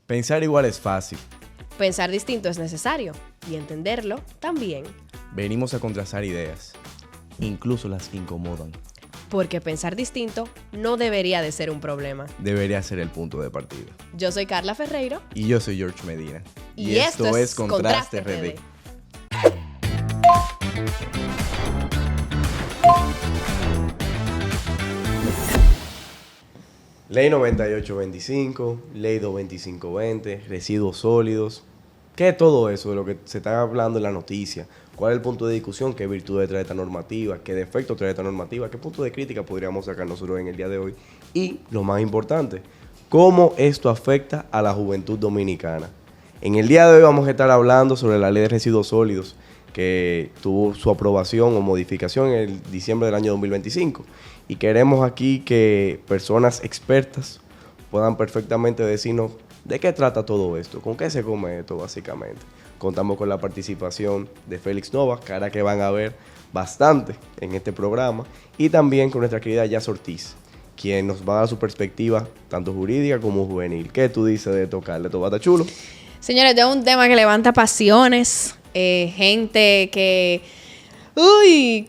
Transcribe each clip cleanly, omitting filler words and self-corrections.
Pensar igual es fácil. Pensar distinto es necesario y entenderlo también. Venimos a contrastar ideas, incluso las que incomodan. Porque pensar distinto no debería de ser un problema. Debería ser el punto de partida. Yo soy Carla Ferreiro. Y yo soy George Medina. Y esto es Contraste RD. RD. Ley 9825, Ley 22520, residuos sólidos. ¿Qué es todo eso de lo que se está hablando en la noticia? ¿Cuál es el punto de discusión? ¿Qué virtudes trae esta normativa? ¿Qué defectos trae esta normativa? ¿Qué punto de crítica podríamos sacar nosotros en el día de hoy? Y, lo más importante, ¿cómo esto afecta a la juventud dominicana? En el día de hoy vamos a estar hablando sobre la Ley de Residuos Sólidos, que tuvo su aprobación o modificación en el diciembre del año 2025. Y queremos aquí que personas expertas puedan perfectamente decirnos de qué trata todo esto, con qué se come esto básicamente. Contamos con la participación de Félix Nova, cara que van a ver bastante en este programa, y también con nuestra querida Jazz Ortiz, quien nos va a dar su perspectiva tanto jurídica como juvenil. ¿Qué tú dices de tocarle? ¿Esto va a estar chulo? Señores, de un tema que levanta pasiones, gente que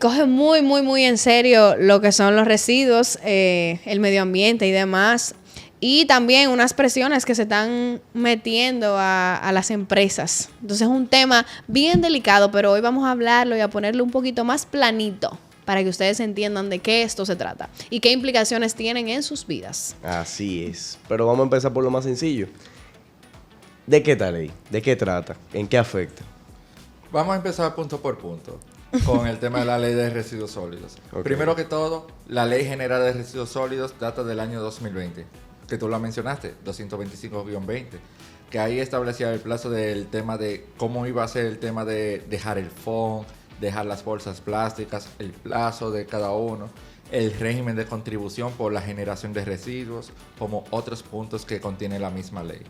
coge muy en serio lo que son los residuos, el medio ambiente y demás. Y también unas presiones que se están metiendo a las empresas. Entonces es un tema bien delicado, pero hoy vamos a hablarlo y a ponerlo un poquito más planito para que ustedes entiendan de qué esto se trata y qué implicaciones tienen en sus vidas. Así es. Pero vamos a empezar por lo más sencillo. ¿De qué tal ley? ¿De qué trata? ¿En qué afecta? Vamos a empezar punto por punto con el tema de la ley de residuos sólidos. Okay. Primero que todo, la ley general de residuos sólidos data del año 2020, que tú la mencionaste, 225-20, que ahí establecía el plazo del tema de cómo iba a ser el tema de dejar el fondo, dejar las bolsas plásticas, el plazo de cada uno, el régimen de contribución por la generación de residuos, como otros puntos que contiene la misma ley.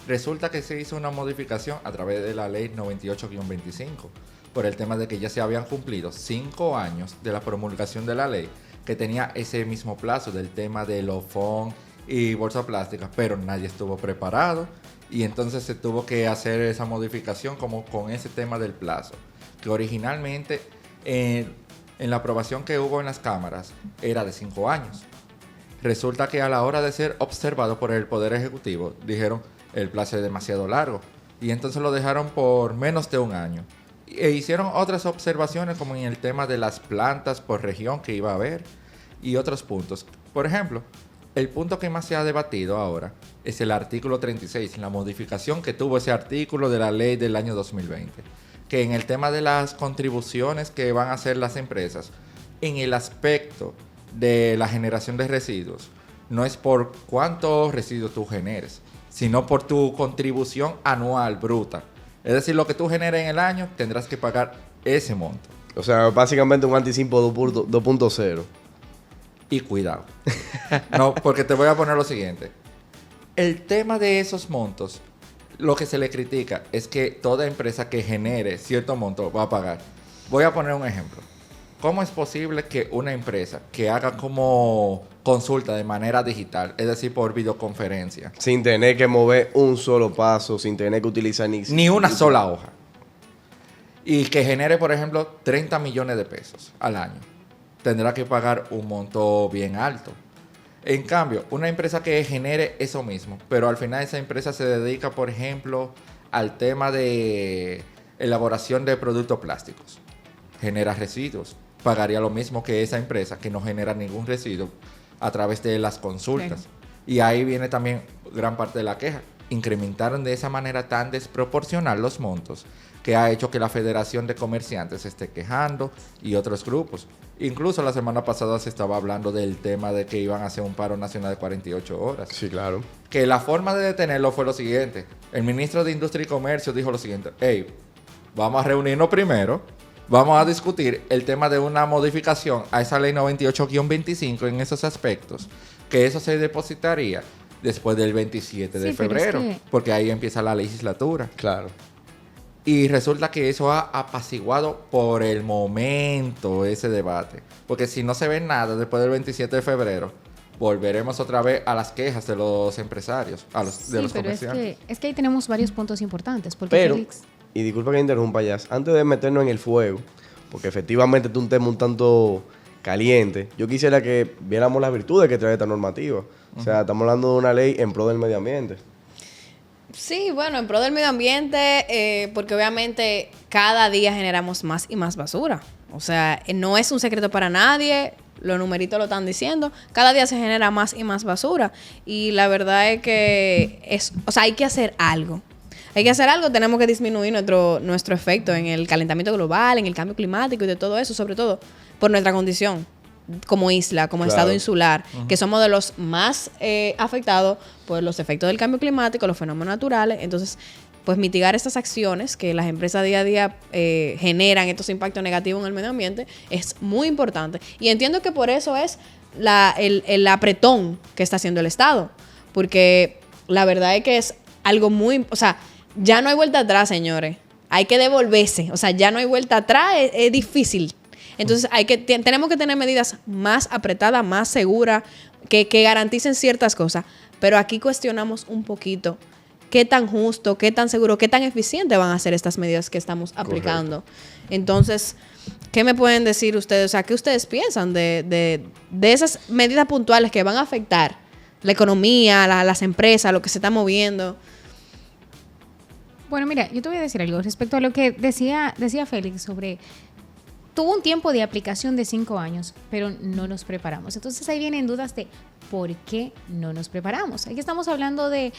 Resulta que se hizo una modificación a través de la ley 98-25 por el tema de que ya se habían cumplido 5 años de la promulgación de la ley, que tenía ese mismo plazo del tema de los fondos y bolsas plásticas, pero nadie estuvo preparado y entonces se tuvo que hacer esa modificación como con ese tema del plazo, que originalmente en la aprobación que hubo en las cámaras era de 5 años. Resulta que a la hora de ser observado por el Poder Ejecutivo dijeron el plazo es demasiado largo y entonces lo dejaron por menos de 1 año. E hicieron otras observaciones como en el tema de las plantas por región que iba a haber y otros puntos. Por ejemplo, el punto que más se ha debatido ahora es el artículo 36, la modificación que tuvo ese artículo de la ley del año 2020, que en el tema de las contribuciones que van a hacer las empresas, en el aspecto de la generación de residuos, no es por cuántos residuos tú generes, sino por tu contribución anual bruta. Es decir, lo que tú generes en el año, tendrás que pagar ese monto. O sea, básicamente un anticipo 2.0. Y cuidado. No, porque te voy a poner lo siguiente. El tema de esos montos, lo que se le critica es que toda empresa que genere cierto monto va a pagar. Voy a poner un ejemplo. ¿Cómo es posible que una empresa que haga como consulta de manera digital, es decir, por videoconferencia, sin tener que mover un solo paso, sin tener que utilizar ni una sola hoja, y que genere, por ejemplo, 30 millones de pesos al año, tendrá que pagar un monto bien alto? En cambio, una empresa que genere eso mismo, pero al final esa empresa se dedica, por ejemplo, al tema de elaboración de productos plásticos, genera residuos, pagaría lo mismo que esa empresa que no genera ningún residuo a través de las consultas. Sí. Y ahí viene también gran parte de la queja. Incrementaron de esa manera tan desproporcional los montos que ha hecho que la Federación de Comerciantes se esté quejando y otros grupos. Incluso la semana pasada se estaba hablando del tema de que iban a hacer un paro nacional de 48 horas. Sí, claro. Que la forma de detenerlo fue lo siguiente. El ministro de Industria y Comercio dijo lo siguiente: hey, vamos a reunirnos primero, vamos a discutir el tema de una modificación a esa ley 98-25 en esos aspectos, que eso se depositaría después del 27 de febrero, porque ahí empieza la legislatura. Claro. Y resulta que eso ha apaciguado por el momento ese debate, porque si no se ve nada después del 27 de febrero, volveremos otra vez a las quejas de los empresarios, de los pero comerciantes. es que ahí tenemos varios puntos importantes. Porque Pero, Félix, y disculpa que interrumpa ya, antes de meternos en el fuego, porque efectivamente es un tema un tanto caliente, yo quisiera que viéramos las virtudes que trae esta normativa. O sea, estamos hablando de una ley en pro del medio ambiente. Sí, bueno, en pro del medio ambiente, porque obviamente cada día generamos más y más basura. O sea, no es un secreto para nadie, los numeritos lo están diciendo, cada día se genera más y más basura. Y la verdad es que hay que hacer algo. Hay que hacer algo, tenemos que disminuir nuestro efecto en el calentamiento global, en el cambio climático y de todo eso, sobre todo por nuestra condición como isla, como estado insular, que somos de los más afectados por los efectos del cambio climático, los fenómenos naturales. Entonces, pues mitigar estas acciones que las empresas día a día generan estos impactos negativos en el medio ambiente es muy importante. Y entiendo que por eso es el apretón que está haciendo el Estado, porque la verdad es que es algo muy... O sea, ya no hay vuelta atrás, señores. Hay que devolverse. O sea, ya no hay vuelta atrás. Es difícil. Entonces, tenemos que tener medidas más apretadas, más seguras, que garanticen ciertas cosas. Pero aquí cuestionamos un poquito qué tan justo, qué tan seguro, qué tan eficiente van a ser estas medidas que estamos aplicando. Correcto. Entonces, ¿qué me pueden decir ustedes? O sea, ¿qué ustedes piensan de esas medidas puntuales que van a afectar la economía, las empresas, lo que se está moviendo? Bueno, mira, yo te voy a decir algo respecto a lo que decía Félix sobre... Tuvo un tiempo de aplicación de 5 años, pero no nos preparamos. Entonces ahí vienen dudas de por qué no nos preparamos. Aquí estamos hablando de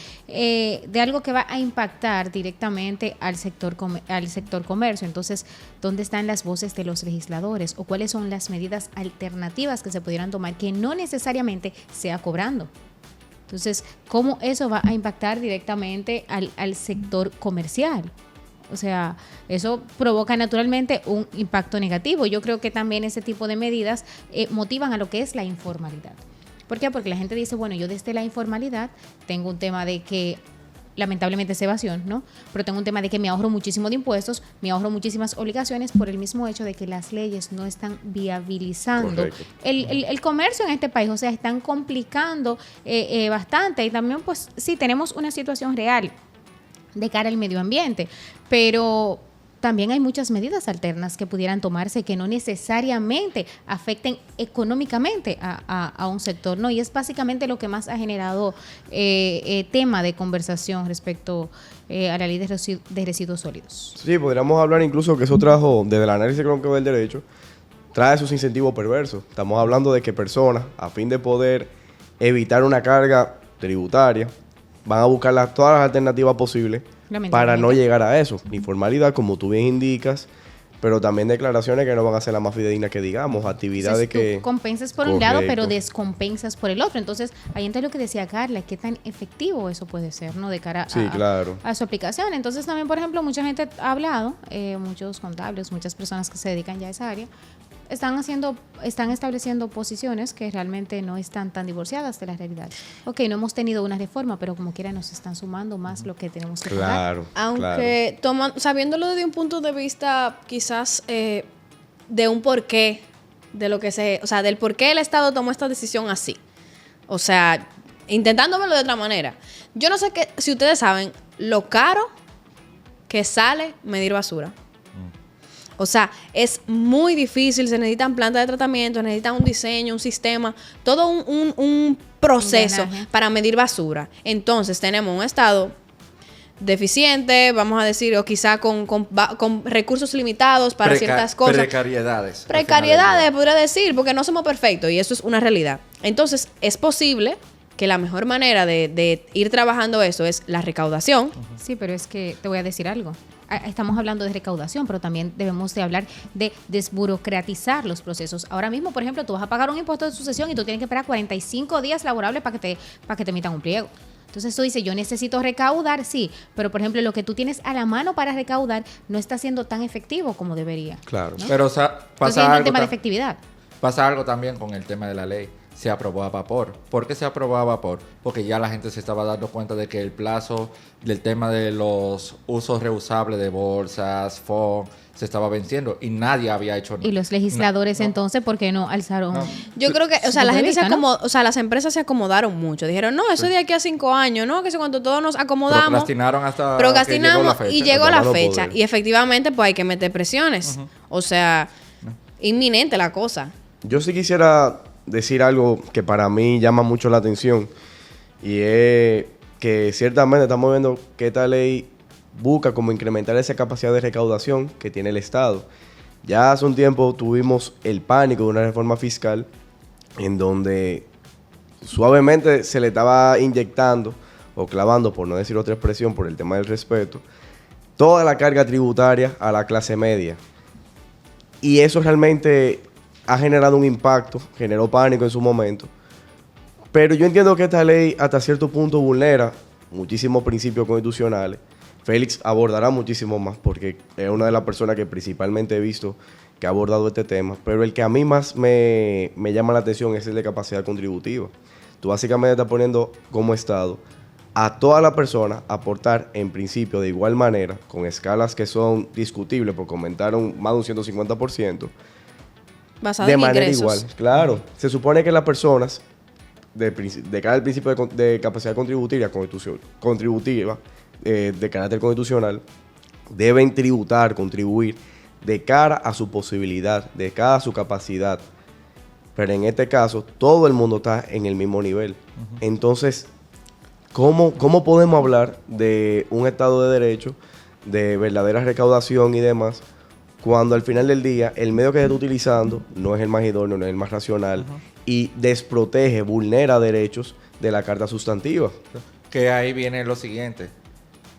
algo que va a impactar directamente al sector comercio. Entonces, ¿dónde están las voces de los legisladores? ¿O cuáles son las medidas alternativas que se pudieran tomar que no necesariamente sea cobrando? Entonces, ¿cómo eso va a impactar directamente al sector comercial? O sea, eso provoca naturalmente un impacto negativo. Yo creo que también ese tipo de medidas motivan a lo que es la informalidad. ¿Por qué? Porque la gente dice, bueno, yo desde la informalidad tengo un tema de que lamentablemente es evasión, ¿no? Pero tengo un tema de que me ahorro muchísimo de impuestos, me ahorro muchísimas obligaciones por el mismo hecho de que las leyes no están viabilizando el comercio en este país. O sea, están complicando bastante. Y también, pues, sí, tenemos una situación real de cara al medio ambiente, pero también hay muchas medidas alternas que pudieran tomarse que no necesariamente afecten económicamente a un sector, ¿no? Y es básicamente lo que más ha generado tema de conversación respecto a la ley de residuos sólidos. Sí, podríamos hablar incluso que eso trajo, desde el análisis económico del derecho, trae sus incentivos perversos. Estamos hablando de que personas, a fin de poder evitar una carga tributaria, van a buscar todas las alternativas posibles para no llegar a eso. Informalidad, como tú bien indicas, pero también declaraciones que no van a ser las más fidedignas que digamos, actividades entonces, tú compensas por un lado, pero descompensas por el otro. Entonces, ahí entra lo que decía Carla, qué tan efectivo eso puede ser, ¿no? De cara a su aplicación. Entonces, también, por ejemplo, mucha gente ha hablado, muchos contables, muchas personas que se dedican ya a esa área, están estableciendo posiciones que realmente no están tan divorciadas de la realidad. Ok, no hemos tenido una reforma, pero como quiera nos están sumando más lo que tenemos que pagar. Aunque sabiéndolo desde un punto de vista quizás de un porqué, de lo que del por qué el Estado tomó esta decisión así. O sea, intentando verlo de otra manera. Yo no sé si ustedes saben lo caro que sale medir basura. O sea, es muy difícil, se necesitan plantas de tratamiento, se necesita un diseño, un sistema, todo un proceso para medir basura. Entonces, tenemos un estado deficiente, vamos a decir, o quizá con recursos limitados para ciertas cosas. Precariedades. Precariedades, podría decir, porque no somos perfectos y eso es una realidad. Entonces, es posible que la mejor manera de ir trabajando eso es la recaudación. Sí, pero es que te voy a decir algo. Estamos hablando de recaudación, pero también debemos de hablar de desburocratizar los procesos. Ahora mismo, por ejemplo, tú vas a pagar un impuesto de sucesión y tú tienes que esperar 45 días laborables para que te emitan un pliego. Entonces tú dices, yo necesito recaudar, sí, pero por ejemplo, lo que tú tienes a la mano para recaudar no está siendo tan efectivo como debería. Claro. ¿no? Pero pasa algo el tema de efectividad. Pasa algo también con el tema de la ley. se aprobó a vapor. ¿Por qué se aprobó a vapor? Porque ya la gente se estaba dando cuenta de que el plazo del tema de los usos reusables de bolsas, foam, se estaba venciendo y nadie había hecho nada. Y los legisladores entonces, ¿por qué no alzaron? No. Yo creo que, o sea, Su la punto de gente se vista, ¿no? acomodó, o sea, las empresas se acomodaron mucho. Dijeron, no, eso de aquí a 5 años, no, que sé cuando todos nos acomodamos. Procrastinaron hasta Procrastinamos que y llegó la Hasta fecha. poder. Y efectivamente, pues hay que meter presiones. O sea, inminente la cosa. Yo sí quisiera decir algo que para mí llama mucho la atención y es que ciertamente estamos viendo que esta ley busca como incrementar esa capacidad de recaudación que tiene el Estado. Ya hace un tiempo tuvimos el pánico de una reforma fiscal en donde suavemente se le estaba inyectando o clavando, por no decir otra expresión, por el tema del respeto, toda la carga tributaria a la clase media. Y eso realmente ha generado un impacto, generó pánico en su momento. Pero yo entiendo que esta ley hasta cierto punto vulnera muchísimos principios constitucionales. Félix abordará muchísimo más porque es una de las personas que principalmente he visto que ha abordado este tema. Pero el que a mí más me llama la atención es el de capacidad contributiva. Tú básicamente estás poniendo como Estado a toda la persona aportar en principio de igual manera, con escalas que son discutibles, porque aumentaron más de un 150%, Basado de en manera ingresos. igual. Claro, se supone que las personas, de cara al principio de capacidad contributiva, de carácter constitucional, deben tributar, contribuir de cara a su posibilidad, de cara a su capacidad. Pero en este caso, todo el mundo está en el mismo nivel. Entonces, ¿cómo podemos hablar de un Estado de Derecho, de verdadera recaudación y demás, cuando al final del día el medio que se está utilizando no es el más idóneo, no es el más racional y desprotege, vulnera derechos de la Carta Sustantiva? Que ahí viene lo siguiente.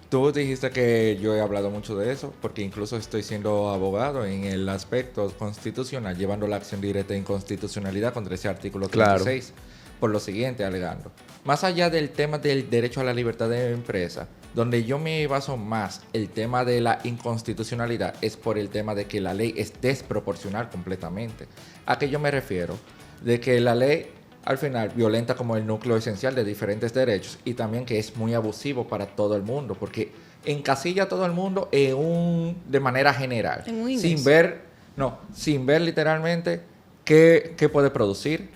Tú dijiste que yo he hablado mucho de eso, porque incluso estoy siendo abogado en el aspecto constitucional, llevando la acción directa de inconstitucionalidad contra ese artículo 36. Por lo siguiente, alegando. Más allá del tema del derecho a la libertad de empresa, donde yo me baso más el tema de la inconstitucionalidad es por el tema de que la ley es desproporcional completamente. ¿A qué yo me refiero? De que la ley al final violenta como el núcleo esencial de diferentes derechos y también que es muy abusivo para todo el mundo, porque encasilla a todo el mundo de manera general, En un sin ingreso. sin ver literalmente qué puede producir,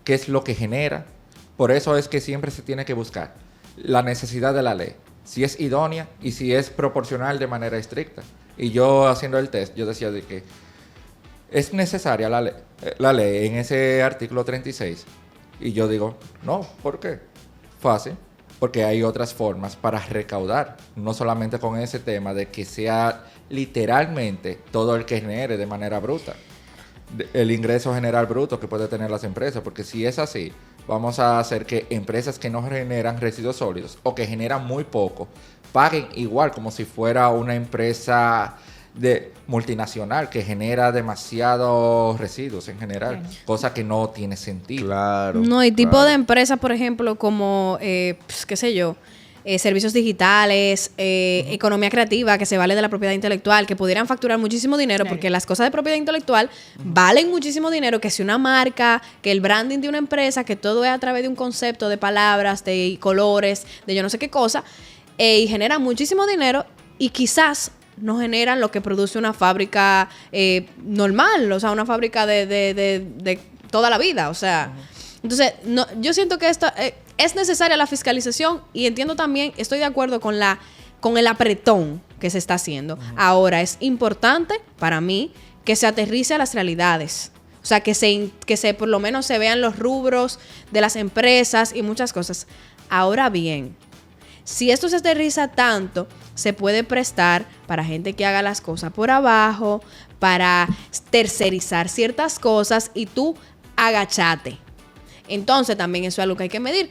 qué es lo que genera. Por eso es que siempre se tiene que buscar la necesidad de la ley, si es idónea y si es proporcional de manera estricta. Y yo haciendo el test, yo decía de que es necesaria la ley en ese artículo 36. Y yo digo, no, ¿por qué? Fácil, porque hay otras formas para recaudar, no solamente con ese tema de que sea literalmente todo el que genere de manera bruta. El ingreso general bruto que puede tener las empresas, porque si es así, vamos a hacer que empresas que no generan residuos sólidos o que generan muy poco, paguen igual como si fuera una empresa multinacional que genera demasiados residuos en general, cosa que no tiene sentido. Claro. No, y tipo claro. de empresas, por ejemplo, como, qué sé yo, servicios digitales, economía creativa, que se vale de la propiedad intelectual, que pudieran facturar muchísimo dinero, Claro. porque las cosas de propiedad intelectual valen muchísimo dinero, que si una marca, que el branding de una empresa, que todo es a través de un concepto de palabras, de colores, de yo no sé qué cosa, y generan muchísimo dinero y quizás no generan lo que produce una fábrica normal, o sea, una fábrica de toda la vida, o sea. Entonces, no, yo siento que esto es necesaria la fiscalización y entiendo también, estoy de acuerdo con el apretón que se está haciendo. Ahora, es importante para mí que se aterrice a las realidades. O sea, que se por lo menos se vean los rubros de las empresas y muchas cosas. Ahora bien, si esto se aterriza tanto, se puede prestar para gente que haga las cosas por abajo, para tercerizar ciertas cosas y tú agachate. Entonces también eso es algo que hay que medir.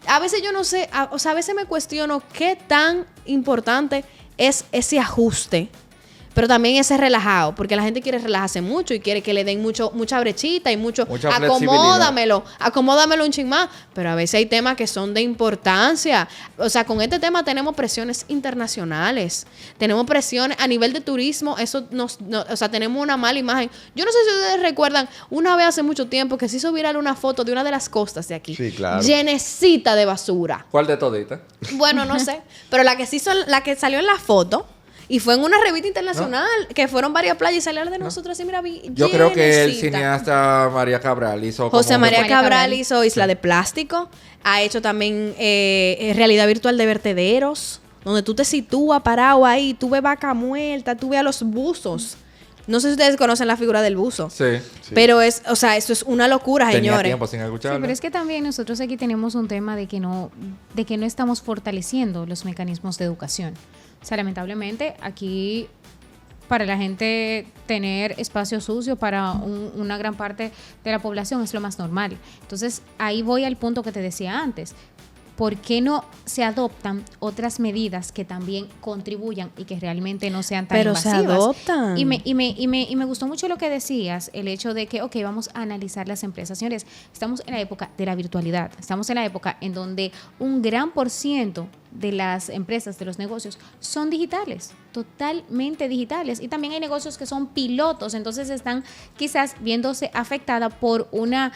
A veces yo no sé, a veces me cuestiono qué tan importante es ese ajuste pero también ese relajado, porque la gente quiere relajarse mucho y quiere que le den mucha brechita y mucha acomódamelo un chin más, pero a veces hay temas que son de importancia. O sea, con este tema tenemos presiones internacionales, tenemos presiones a nivel de turismo, eso o sea, tenemos una mala imagen. Yo no sé si ustedes recuerdan, una vez hace mucho tiempo que se hizo viral una foto de una de las costas de aquí, Sí, claro. llenecita de basura. ¿Cuál de toditas? Bueno, no sé, pero la que salió en la foto y fue en una revista internacional, que fueron varias playas y salieron de nosotros así, mira, Yo creo que el llenecita. cineasta María Cabral hizo como José un María María Cabral Cabral. hizo Isla de Plástico, ha hecho también realidad virtual de vertederos, donde tú te sitúas parado ahí, tú ves vaca muerta, tú ves a los buzos. No sé si ustedes conocen la figura del buzo, Sí. pero o sea, eso es una locura, Tenía señores. tiempo sin Sí, escucharlo. pero es que también nosotros aquí tenemos un tema de que no estamos fortaleciendo los mecanismos de educación. O sea, lamentablemente aquí para la gente tener espacio sucio para una gran parte de la población es lo más normal. Entonces, ahí voy al punto que te decía antes. ¿Por qué no se adoptan otras medidas que también contribuyan y que realmente no sean tan Pero se invasivas? adoptan. Y me gustó mucho lo que decías, el hecho de que, ok, vamos a analizar las empresas. Señores, estamos en la época de la virtualidad, estamos en la época en donde un gran por ciento de las empresas, de los negocios, son digitales, totalmente digitales. Y también hay negocios que son pilotos, entonces están quizás viéndose afectada por una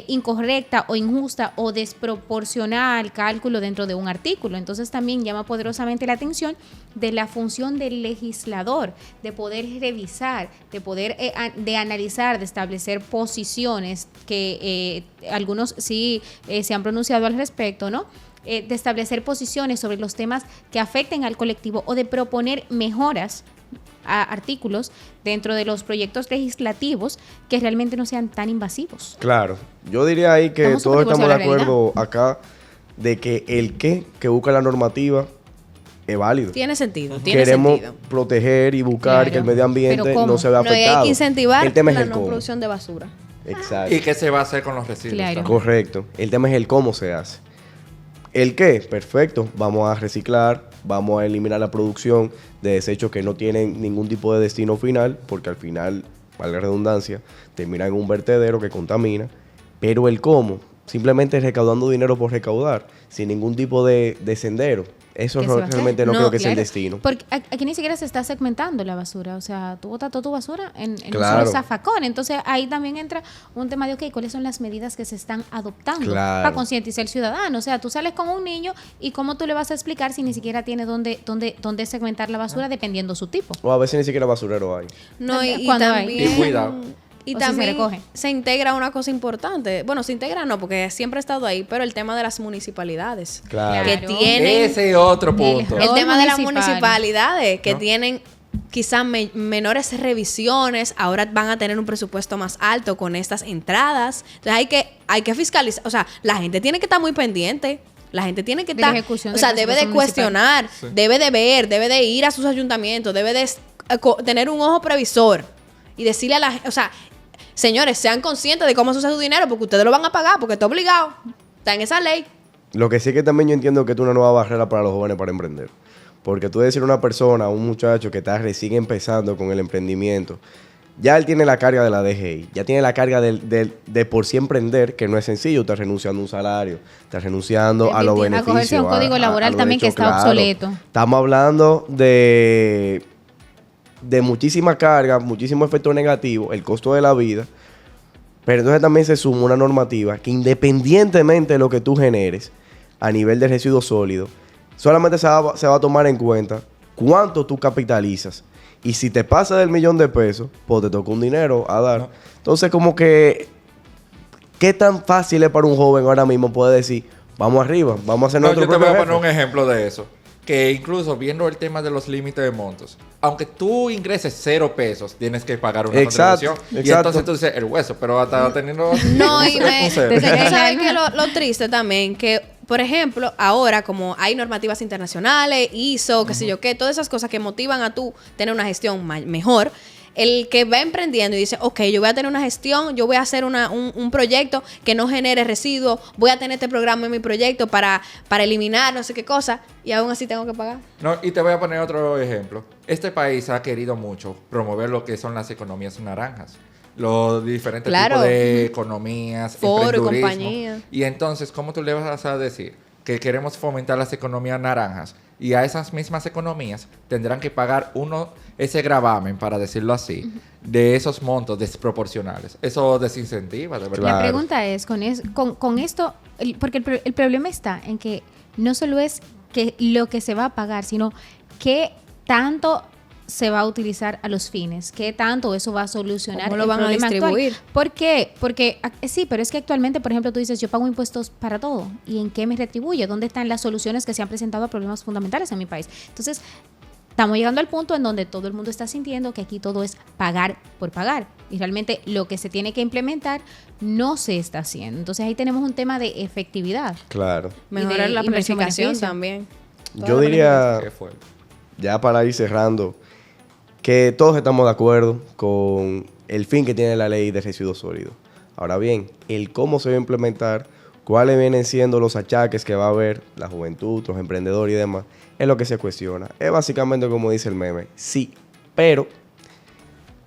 incorrecta o injusta o desproporcional cálculo dentro de un artículo. Entonces también llama poderosamente la atención de la función del legislador, de poder revisar, de poder de analizar, de establecer posiciones que algunos sí se han pronunciado al respecto, ¿no? De establecer posiciones sobre los temas que afecten al colectivo o de proponer mejoras a artículos dentro de los proyectos legislativos que realmente no sean tan invasivos. Claro, yo diría ahí que Estamos todos objetivos estamos a de la acuerdo acá de que el que busca la normativa es válido. Tiene sentido, Queremos proteger y buscar Claro. que el medio ambiente Pero ¿cómo? no se vea No, y afectado. hay que incentivar el tema es la el no cómo. producción de basura. Exacto. ¿Y qué se va a hacer con los residuos? Claro. también? Correcto. El tema es el cómo se hace. ¿El qué? Perfecto. Vamos a reciclar, vamos a eliminar la producción de desechos que no tienen ningún tipo de destino final, porque al final, valga la redundancia, termina en un vertedero que contamina. Pero el cómo, simplemente recaudando dinero por recaudar, sin ningún tipo de sendero. Eso ¿Qué se va a hacer? realmente no, No, creo que sea el Claro, destino. porque aquí ni siquiera se está segmentando la basura. O sea, tú botas toda tu basura en un Claro. solo zafacón. Entonces, ahí también entra un tema de, ok, ¿cuáles son las medidas que se están adoptando Claro. para concientizar al ciudadano? O sea, tú sales con un niño y ¿cómo tú le vas a explicar si ni siquiera tiene dónde segmentar la basura dependiendo su tipo? O a veces ni siquiera basurero hay. No, y ¿Cuándo hay? también... Y cuidado. Y O si se también recoge. se integra una cosa importante. Bueno, se integra no, porque siempre ha estado ahí, pero el tema de las municipalidades. Claro. Que Claro. tienen... Ese otro punto. El Rol tema de las municipal. municipalidades, que ¿No? tienen quizás menores revisiones, ahora van a tener un presupuesto más alto con estas entradas. Entonces hay que fiscalizar. O sea, la gente tiene que estar muy pendiente. La gente tiene que De la estar... ejecución O del sea, debe de presupuesto municipal. cuestionar, Sí. debe de ver, debe de ir a sus ayuntamientos, debe de tener un ojo previsor y decirle a la gente... O sea, señores, sean conscientes de cómo se usa su dinero porque ustedes lo van a pagar porque está obligado. Está en esa ley. Lo que sí es que también yo entiendo que es una nueva barrera para los jóvenes para emprender. Porque tú decir a una persona, a un muchacho que está recién empezando con el emprendimiento, ya él tiene la carga de la DGI, ya tiene la carga de por sí emprender, que no es sencillo, estás renunciando a un salario, estás renunciando a los beneficios. Acogerse a un código laboral los también que derechos, está obsoleto. Estamos hablando de muchísima carga, muchísimo efecto negativo, el costo de la vida. Pero entonces también se suma una normativa que independientemente de lo que tú generes a nivel de residuos sólidos, solamente se va a tomar en cuenta cuánto tú capitalizas. Y si te pasa del $1,000,000, pues te toca un dinero a dar. No. Entonces como que, ¿qué tan fácil es para un joven ahora mismo poder decir, vamos arriba, vamos a hacer No, nuestro yo te voy propio a poner un jefe"? ejemplo de eso. Que incluso viendo el tema de los límites de montos, aunque tú ingreses 0 pesos, tienes que pagar una Exacto, contribución. Y exacto. entonces tú dices, el hueso, pero hasta teniendo No, un y me, cero. tú sabes que lo triste también, que por ejemplo, ahora como hay normativas internacionales, ISO, qué sé yo qué, todas esas cosas que motivan a tú tener una gestión mejor, el que va emprendiendo y dice, ok, yo voy a tener una gestión, yo voy a hacer un proyecto que no genere residuos, voy a tener este programa en mi proyecto para eliminar no sé qué cosa, y aún así tengo que pagar. No, y te voy a poner otro ejemplo. Este país ha querido mucho promover lo que son las economías naranjas. Los diferentes Claro. tipos de economías, Foro, emprendurismo. compañía. Y entonces, ¿cómo tú le vas a decir que queremos fomentar las economías naranjas? Y a esas mismas economías tendrán que pagar ese gravamen, para decirlo así, de esos montos desproporcionales. Eso desincentiva, de verdad. Claro. La pregunta es, con esto, porque el problema está en que no solo es que lo que se va a pagar, sino qué tanto se va a utilizar a los fines, qué tanto eso va a solucionar ¿Cómo lo el van a problema distribuir? actual. ¿Por qué? Porque sí, pero es que actualmente, por ejemplo, tú dices, yo pago impuestos para todo, ¿y en qué me retribuye? ¿Dónde están las soluciones que se han presentado a problemas fundamentales en mi país? Entonces, estamos llegando al punto en donde todo el mundo está sintiendo que aquí todo es pagar por pagar, y realmente lo que se tiene que implementar no se está haciendo. Entonces ahí tenemos un tema de efectividad. Claro. Mejorar de la inversión planificación beneficio. también. Yo diría, Qué fuerte. ya para ir cerrando, que todos estamos de acuerdo con el fin que tiene la ley de residuos sólidos. Ahora bien, el cómo se va a implementar, cuáles vienen siendo los achaques que va a haber la juventud, los emprendedores y demás, es lo que se cuestiona. Es básicamente como dice el meme, sí, pero,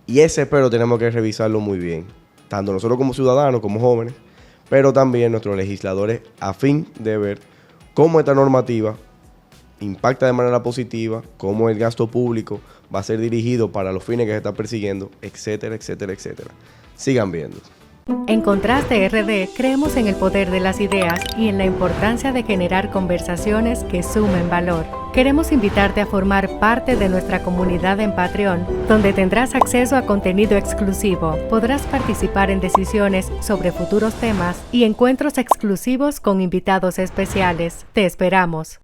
y ese pero tenemos que revisarlo muy bien, tanto nosotros como ciudadanos, como jóvenes, pero también nuestros legisladores, a fin de ver cómo esta normativa impacta de manera positiva, cómo el gasto público va a ser dirigido para los fines que se está persiguiendo, etcétera, etcétera, etcétera. Sigan viendo. En Contraste RD creemos en el poder de las ideas y en la importancia de generar conversaciones que sumen valor. Queremos invitarte a formar parte de nuestra comunidad en Patreon, donde tendrás acceso a contenido exclusivo, podrás participar en decisiones sobre futuros temas y encuentros exclusivos con invitados especiales. Te esperamos.